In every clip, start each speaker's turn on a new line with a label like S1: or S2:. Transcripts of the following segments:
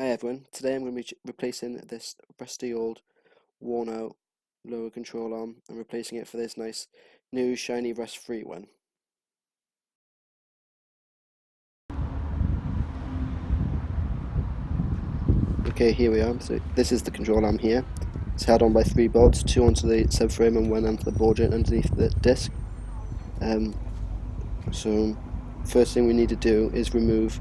S1: Hi everyone, today I'm going to be replacing this rusty old worn out lower control arm and replacing it for this nice new shiny rust free one. Okay, here we are. So this is the control arm here. It's held on by 3 bolts, 2 onto the subframe and 1 onto the ball joint underneath the disc. So first thing we need to do is remove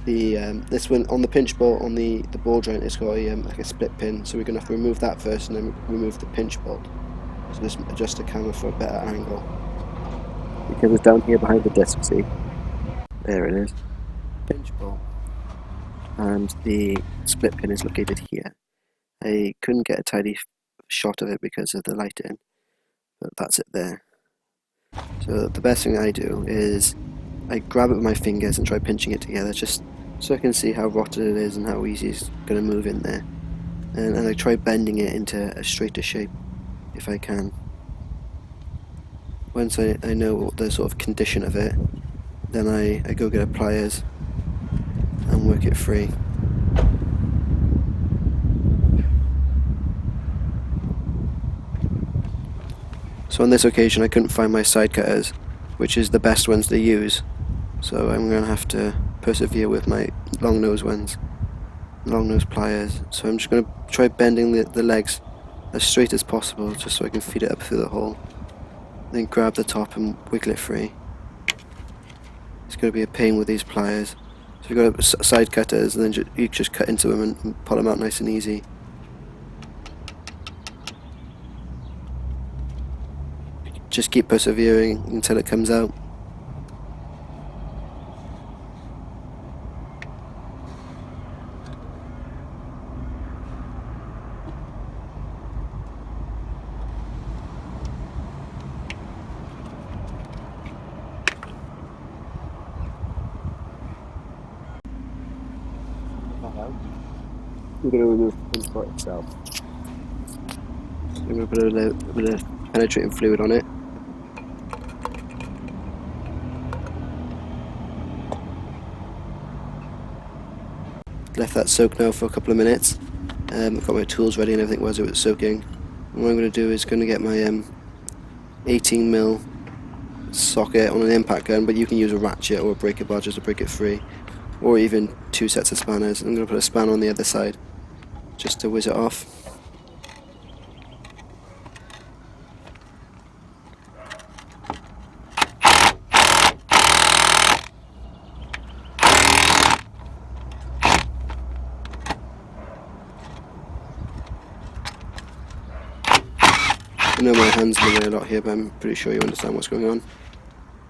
S1: the this one on the pinch bolt on the ball joint. It's got a like a split pin, so we're going to have to remove that first and then remove the pinch bolt. So just adjust the camera for a better angle. Because it's down here behind the disc, see? There it is. Pinch bolt. And the split pin is located here. I couldn't get a tidy shot of it because of the lighting, but that's it there. So the best thing I do is I grab it with my fingers and try pinching it together just so I can see how rotted it is and how easy it's going to move in there. And I try bending it into a straighter shape if I can. Once I know the sort of condition of it, then I go get a pliers and work it free. So on this occasion I couldn't find my side cutters, which is the best ones to use, so I'm going to have to persevere with my long nose ones, long nose pliers. So I'm just going to try bending the legs as straight as possible just so I can feed it up through the hole, then grab the top and wiggle it free. It's going to be a pain with these pliers. So you've got side cutters and then you just cut into them and pull them out nice and easy. Just keep persevering until it comes out. I'm going to remove the pinch bolt itself. I'm going to put a bit of penetrating fluid on it. Left that soak now for a couple of minutes. I've got my tools ready and everything while it was soaking. And what I'm going to do is going to get my 18mm socket on an impact gun, but you can use a ratchet or a breaker bar just to break it free, or even 2 sets of spanners. I'm going to put a spanner on the other side just to whiz it off. I know my hands are in the way a lot here, but I'm pretty sure you understand what's going on.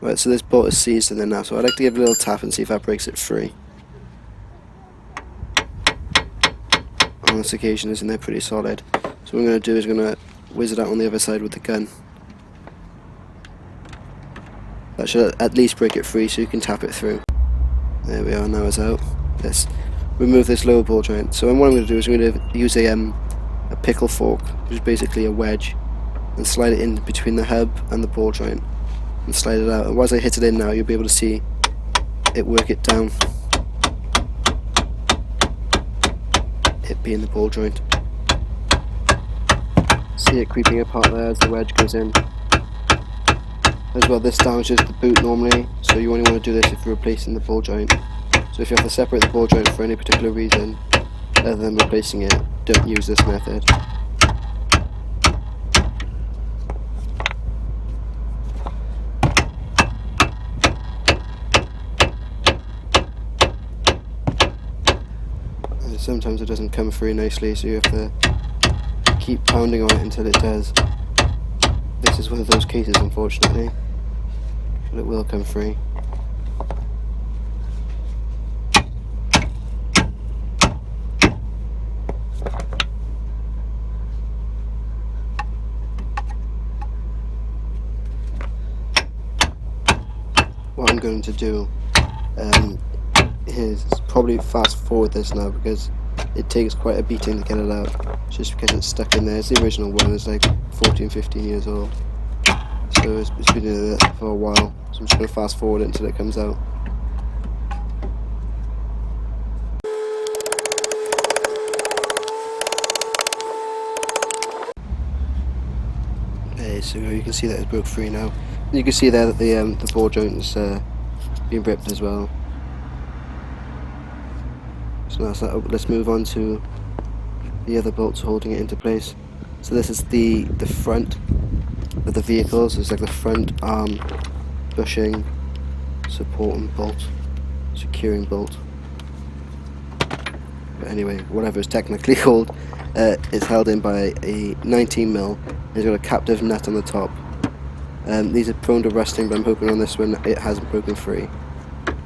S1: Right, so this bolt is seized in there now, so I'd like to give it a little tap and see if that breaks it free. On this occasion, it's in there pretty solid. So what I'm going to do is I'm going to whiz it out on the other side with the gun. That should at least break it free so you can tap it through. There we are, now it's out. Let's remove this lower ball joint. So what I'm going to do is I'm going to use a pickle fork, which is basically a wedge, and slide it in between the hub and the ball joint and slide it out. And once I hit it in now, you'll be able to see it work it down, it being the ball joint. See it creeping apart there as the wedge goes in. As well, this damages the boot normally, so you only want to do this if you're replacing the ball joint. So if you have to separate the ball joint for any particular reason other than replacing it, don't use this method. Sometimes it doesn't come free nicely, so you have to keep pounding on it until it does. This is one of those cases, unfortunately, but it will come free. What I'm going to do is probably fast forward this now because it takes quite a beating to get it out, just because it's stuck in there. It's the original one, it's like 14-15 years old, so it's been in there for a while, so I'm just going to fast forward it until it comes out. So you can see that it's broke free now. And you can see there that the ball joint is being ripped as well. So that's that. Let's move on to the other bolts holding it into place. So this is the front of the vehicle. So it's like the front arm bushing, supporting bolt, securing bolt. But anyway, whatever it's technically called, it's held in by a 19mm. It's got a captive nut on the top. These are prone to rusting, but I'm hoping on this one it hasn't broken free.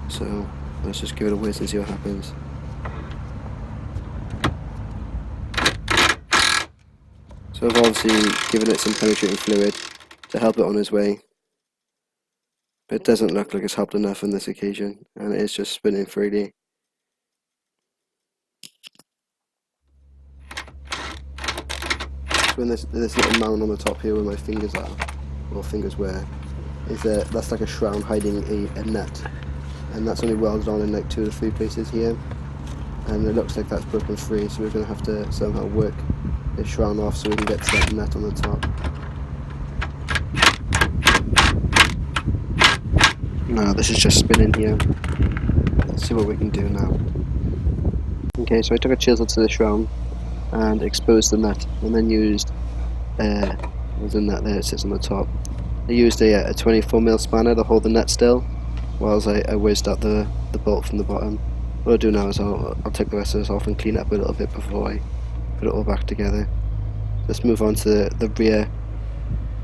S1: So let's just give it a whiz and see what happens. So I've obviously given it some penetrating fluid to help it on its way. But it doesn't look like it's helped enough on this occasion, and it is just spinning freely. So when this little mound on the top here where my fingers are, or fingers were, that's like a shroud hiding a nut, and that's only welded on in like 2 to 3 places here, and it looks like that's broken free, so we're going to have to somehow work this shroud off so we can get to that nut on the top. No, this is just spinning here. Let's see what we can do now. Okay, so I took a chisel to the shroud and exposed the nut, and then used there's a nut there that sits on the top. I used a 24mm spanner to hold the nut still, whilst I whizzed out the bolt from the bottom. What I'll do now is I'll take the rest of this off and clean up a little bit before I put it all back together. Let's move on to the rear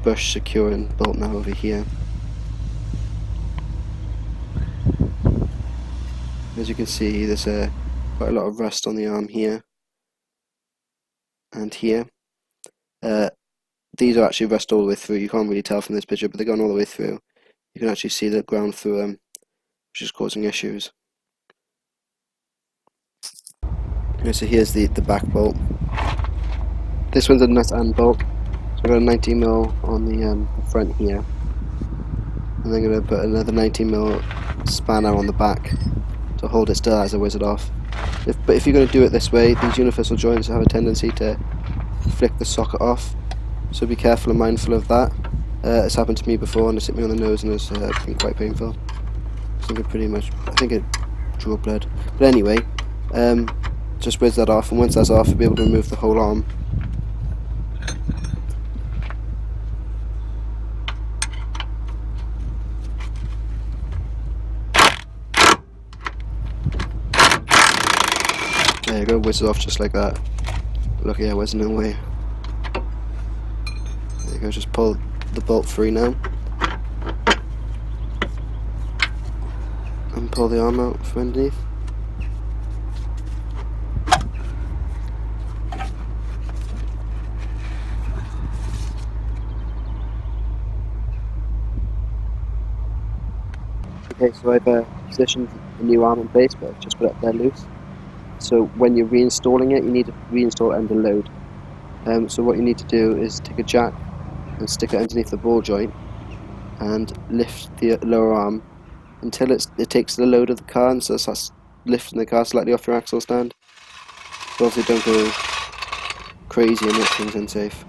S1: bush securing bolt now over here. As you can see, there's quite a lot of rust on the arm here and here. These are actually rust all the way through. You can't really tell from this picture, but they're going all the way through. You can actually see the ground through them, which is causing issues. Okay, so here's the back bolt. This one's a nut and bolt. So I've got a 19mm on the front here, and then I'm going to put another 19mm spanner on the back to hold it still as I whiz it off. But if you're going to do it this way, these universal joints have a tendency to flick the socket off, so be careful and mindful of that. It's happened to me before, and it's hit me on the nose, and it's been quite painful. I think it drew blood. But anyway, just whiz that off, and once that's off, you'll be able to remove the whole arm. There you go, whiz it off just like that. Lucky I wasn't in the way. There you go, just pull the bolt free now. And pull the arm out from underneath. Okay, so I've positioned the new arm in place, but I've just put it up there loose. So when you're reinstalling it, you need to reinstall it under load. So what you need to do is take a jack and stick it underneath the ball joint and lift the lower arm until it takes the load of the car, and so it starts lifting the car slightly off your axle stand. But obviously don't go crazy and make things unsafe.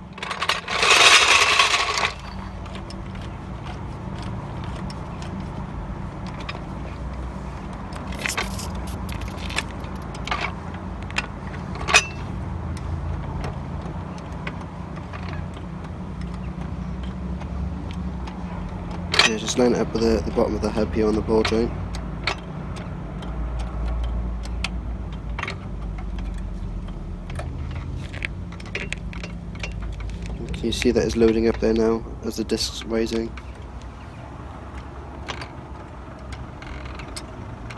S1: Yeah, just line it up with the bottom of the hub here on the ball joint. Can you see that it's loading up there now as the disc's rising?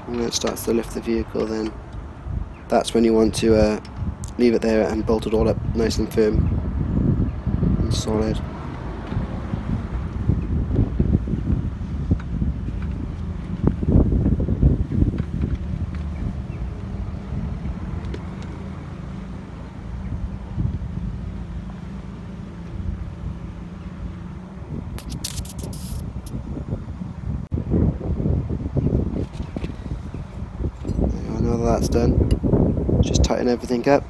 S1: And when it starts to lift the vehicle, then that's when you want to leave it there and bolt it all up nice and firm and solid. Now that that's done, just tighten everything up.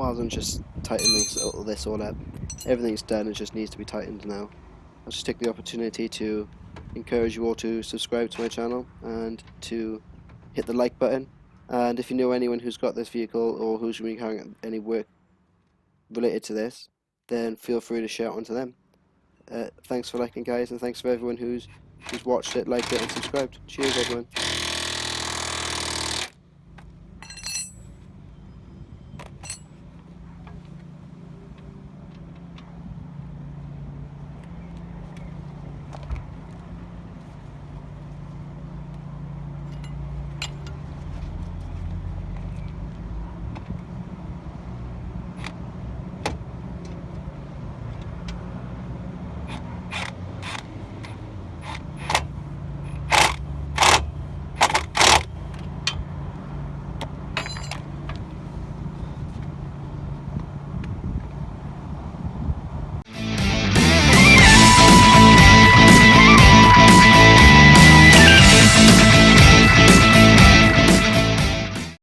S1: while I'm just tightening this all up, everything's done, it just needs to be tightened now. I'll just take the opportunity to encourage you all to subscribe to my channel and to hit the like button. And if you know anyone who's got this vehicle or who's going to be carrying any work related to this, then feel free to share it onto them. Thanks for liking, guys, and thanks for everyone who's watched it, liked it, and subscribed. Cheers, everyone.